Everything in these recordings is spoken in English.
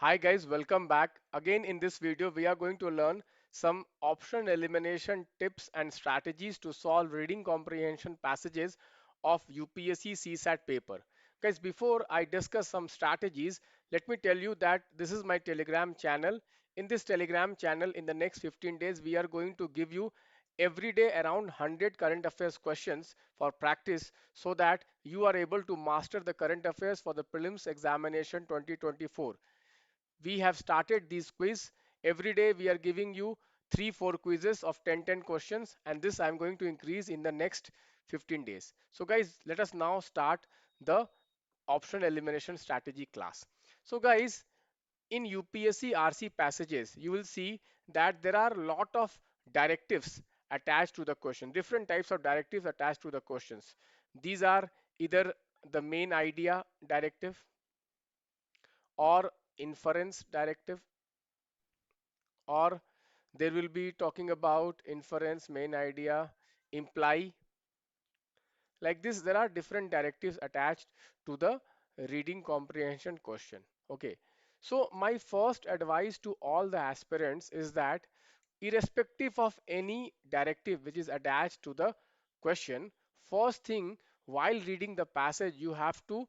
Hi guys, welcome back. Again in this video we are going to learn some option elimination tips and strategies to solve reading comprehension passages of UPSC CSAT paper. Guys, before I discuss some strategies, let me tell you that this is my Telegram channel. In this Telegram channel in the next 15 days we are going to give you every day around 100 current affairs questions for practice so that you are able to master the current affairs for the prelims examination 2024. We have started these quiz. Every day we are giving you 3-4 quizzes of 10 questions, and this I'm going to increase in the next 15 days. So guys, let us now start the option elimination strategy class. So guys, in UPSC RC passages, you will see that there are a lot of directives attached to the question, different types of directives attached to the questions. These are either the main idea directive or inference directive, or there will be talking about inference, main idea, imply. Like this, there are different directives attached to the reading comprehension question. Okay, so my first advice to all the aspirants is that irrespective of any directive which is attached to the question, first thing while reading the passage you have to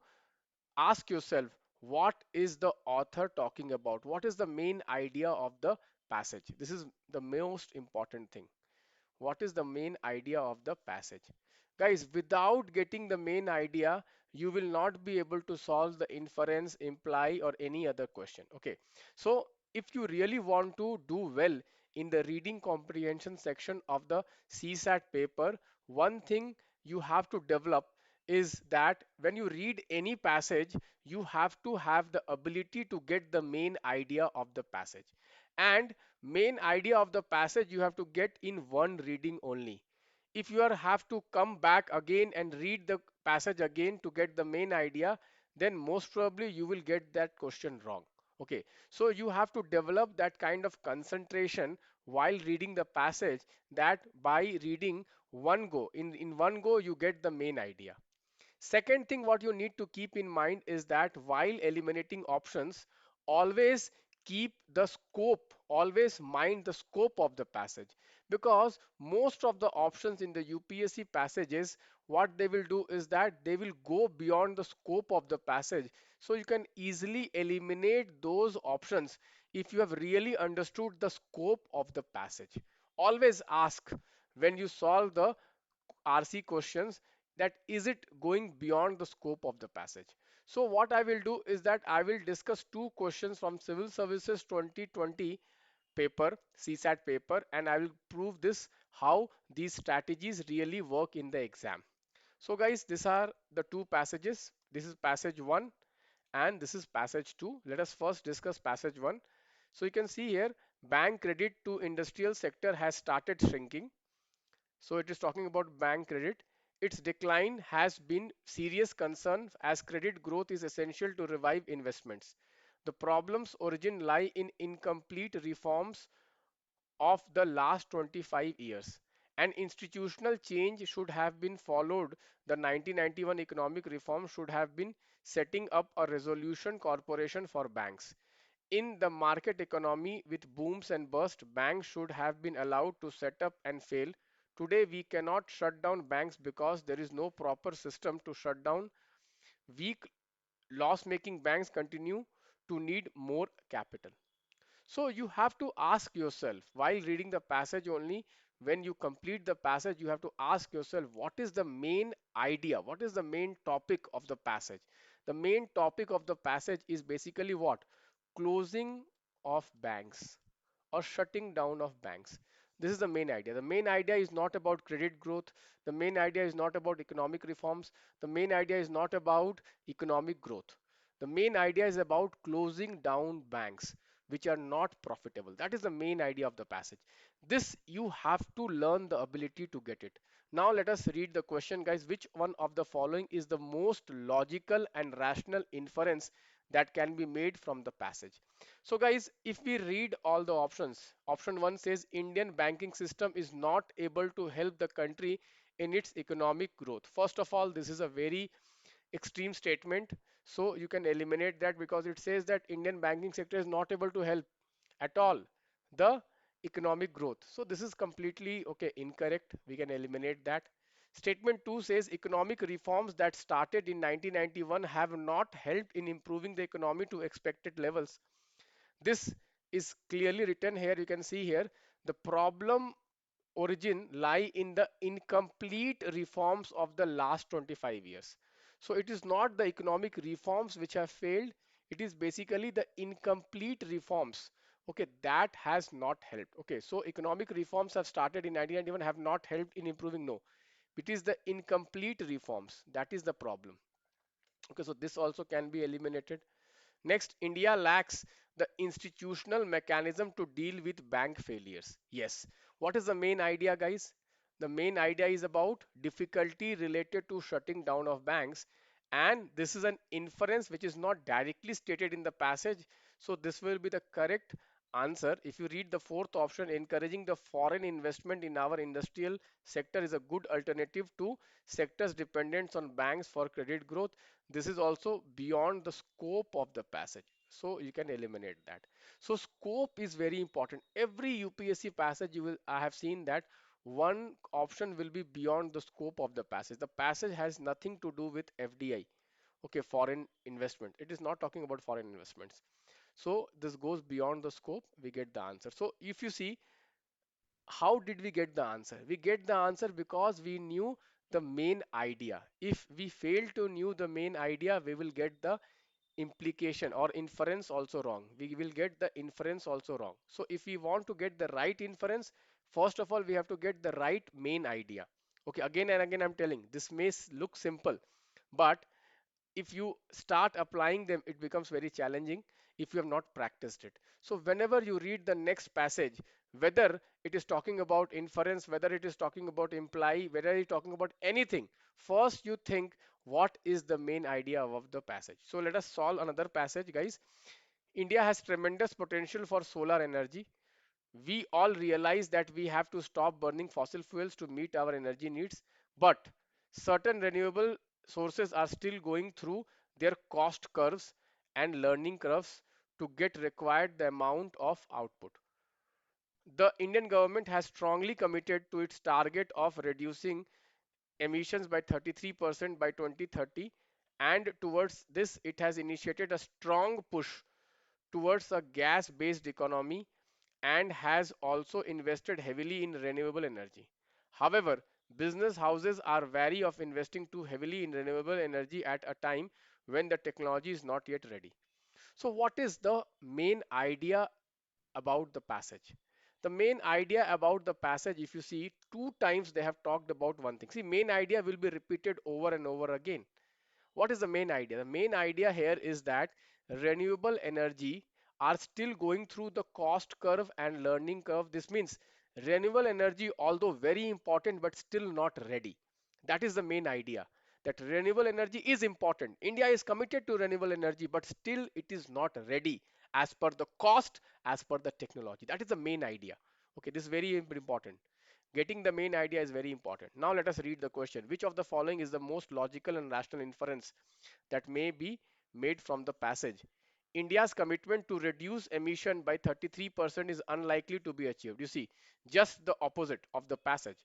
ask yourself, what is the author talking about? What is the main idea of the passage? This is the most important thing. What is the main idea of the passage? Guys, without getting the main idea, you will not be able to solve the inference, imply, or any other question. Okay, so if you really want to do well in the reading comprehension section of the CSAT paper, one thing you have to develop is that when you read any passage, you have to have the ability to get the main idea of the passage. And main idea of the passage you have to get in one reading only. If you are have to come back again and read the passage again to get the main idea, then most probably you will get that question wrong. Okay, so you have to develop that kind of concentration while reading the passage, that by reading one go, in one go you get the main idea. Second thing what you need to keep in mind is that while eliminating options, always keep the scope, always mind the scope of the passage, because most of the options in the UPSC passages, what they will do is that they will go beyond the scope of the passage. So you can easily eliminate those options if you have really understood the scope of the passage. Always ask when you solve the RC questions, that is it going beyond the scope of the passage. So what I will do is that I will discuss two questions from Civil Services 2020 paper, CSAT paper, and I will prove this how these strategies really work in the exam. So guys, these are the two passages. This is passage 1 and this is passage 2. Let us first discuss passage 1. So you can see here, bank credit to industrial sector has started shrinking. So it is talking about bank credit. Its decline has been serious concern as credit growth is essential to revive investments. The problem's origin lie in incomplete reforms of the last 25 years. An institutional change should have been followed. The 1991 economic reform should have been setting up a resolution corporation for banks. In the market economy with booms and busts, banks should have been allowed to set up and fail. Today, we cannot shut down banks because there is no proper system to shut down. Weak, loss-making banks continue to need more capital. So you have to ask yourself while reading the passage only, when you complete the passage, you have to ask yourself, what is the main idea? What is the main topic of the passage? The main topic of the passage is basically what? Closing of banks or shutting down of banks. This is the main idea. The main idea is not about credit growth. The main idea is not about economic reforms. The main idea is not about economic growth. The main idea is about closing down banks which are not profitable. That is the main idea of the passage. This you have to learn the ability to get it. Now let us read the question, guys. Which one of the following is the most logical and rational inference that can be made from the passage? So guys, if we read all the options, option 1 says Indian banking system is not able to help the country in its economic growth. First of all, this is a very extreme statement. So you can eliminate that because it says that Indian banking sector is not able to help at all the economic growth. So this is completely okay, incorrect. We can eliminate that. Statement 2 says economic reforms that started in 1991 have not helped in improving the economy to expected levels. This is clearly written here. You can see here the problem origin lie in the incomplete reforms of the last 25 years. So it is not the economic reforms which have failed. It is basically the incomplete reforms. Okay, that has not helped. Okay, so economic reforms have started in 1991 have not helped in improving. No, it is the incomplete reforms. That is the problem. Okay, so this also can be eliminated. Next, India lacks the institutional mechanism to deal with bank failures. Yes. What is the main idea, guys? The main idea is about difficulty related to shutting down of banks. And this is an inference which is not directly stated in the passage. So this will be the correct answer. If you read the fourth option, encouraging the foreign investment in our industrial sector is a good alternative to sectors dependent on banks for credit growth. This is also beyond the scope of the passage. So you can eliminate that. So scope is very important. Every UPSC passage you will, I have seen that one option will be beyond the scope of the passage. The passage has nothing to do with FDI. Okay, foreign investment. It is not talking about foreign investments. So this goes beyond the scope. We get the answer. So if you see, how did we get the answer? We get the answer because we knew the main idea. If we fail to knew the main idea, we will get the implication or inference also wrong. We will get the inference also wrong. So if we want to get the right inference, first of all, we have to get the right main idea. Okay, again and again, I'm telling this may look simple, but if you start applying them, it becomes very challenging if you have not practiced it. So whenever you read the next passage, whether it is talking about inference, whether it is talking about imply, whether it is talking about anything, first you think what is the main idea of the passage. So let us solve another passage, guys. India has tremendous potential for solar energy. We all realize that we have to stop burning fossil fuels to meet our energy needs, but certain renewable sources are still going through their cost curves and learning curves to get required the amount of output. The Indian government has strongly committed to its target of reducing emissions by 33% by 2030, and towards this it has initiated a strong push towards a gas-based economy and has also invested heavily in renewable energy. However, business houses are wary of investing too heavily in renewable energy at a time when the technology is not yet ready. So what is the main idea about the passage? The main idea about the passage, if you see, two times they have talked about one thing. See, main idea will be repeated over and over again. What is the main idea? The main idea here is that renewable energy are still going through the cost curve and learning curve. This means renewable energy, although very important, but still not ready. That is the main idea. That renewable energy is important. India is committed to renewable energy, but still it is not ready as per the cost, as per the technology. That is the main idea. Okay, this is very important. Getting the main idea is very important. Now let us read the question. Which of the following is the most logical and rational inference that may be made from the passage? India's commitment to reduce emission by 33% is unlikely to be achieved. You see, just the opposite of the passage.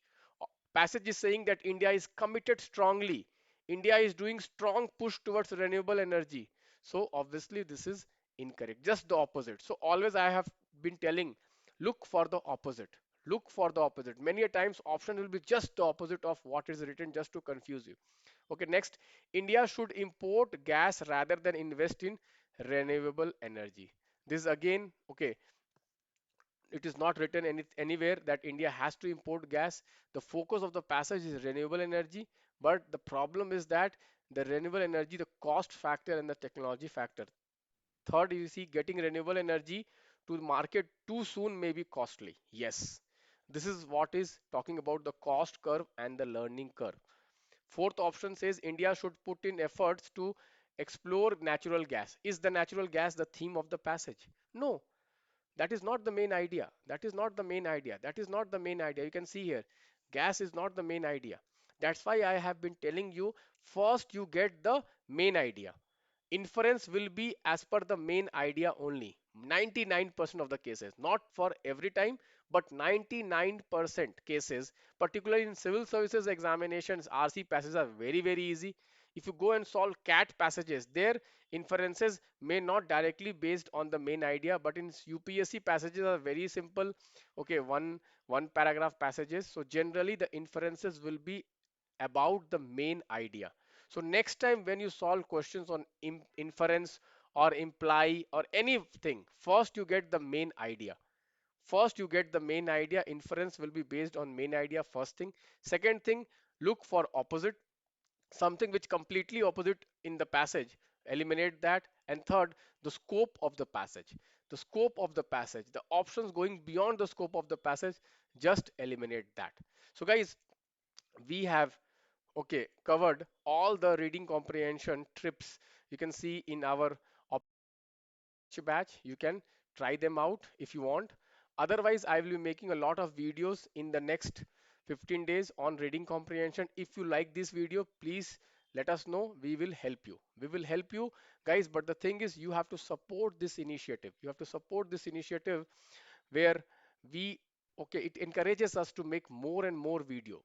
Passage is saying that India is committed strongly. India is doing strong push towards renewable energy. So obviously this is incorrect. Just the opposite. So always I have been telling, look for the opposite. Look for the opposite. Many a times option will be just the opposite of what is written just to confuse you. Okay, next, India should import gas rather than invest in renewable energy. This again, okay, it is not written anywhere that India has to import gas. The focus of the passage is renewable energy, but the problem is that the renewable energy, the cost factor and the technology factor. Third, you see, getting renewable energy to market too soon may be costly. Yes, this is what is talking about the cost curve and the learning curve. Fourth option says India should put in efforts to explore natural gas. Is the natural gas the theme of the passage? No, that is not the main idea. That is not the main idea. That is not the main idea. You can see here, gas is not the main idea. That's why I have been telling you, first you get the main idea. Inference will be as per the main idea only. 99% of the cases, not for every time, but 99% cases, particularly in civil services examinations, RC passages are very, very easy. If you go and solve CAT passages, their inferences may not directly based on the main idea, but in UPSC passages are very simple. Okay, one paragraph passages. So generally the inferences will be about the main idea. So next time when you solve questions on inference or imply or anything, first you get the main idea. First you get the main idea, inference will be based on main idea first thing. Second thing, look for opposite, something which completely opposite in the passage, eliminate that. And third, the scope of the passage. The scope of the passage, the options going beyond the scope of the passage, just eliminate that. So guys, we have okay covered all the reading comprehension trips you can see in our batch. You can try them out if you want. Otherwise, I will be making a lot of videos in the next 15 days on reading comprehension. If you like this video, please let us know. We will help you. We will help you, guys. But the thing is, you have to support this initiative. You have to support this initiative where we okay, it encourages us to make more and more video.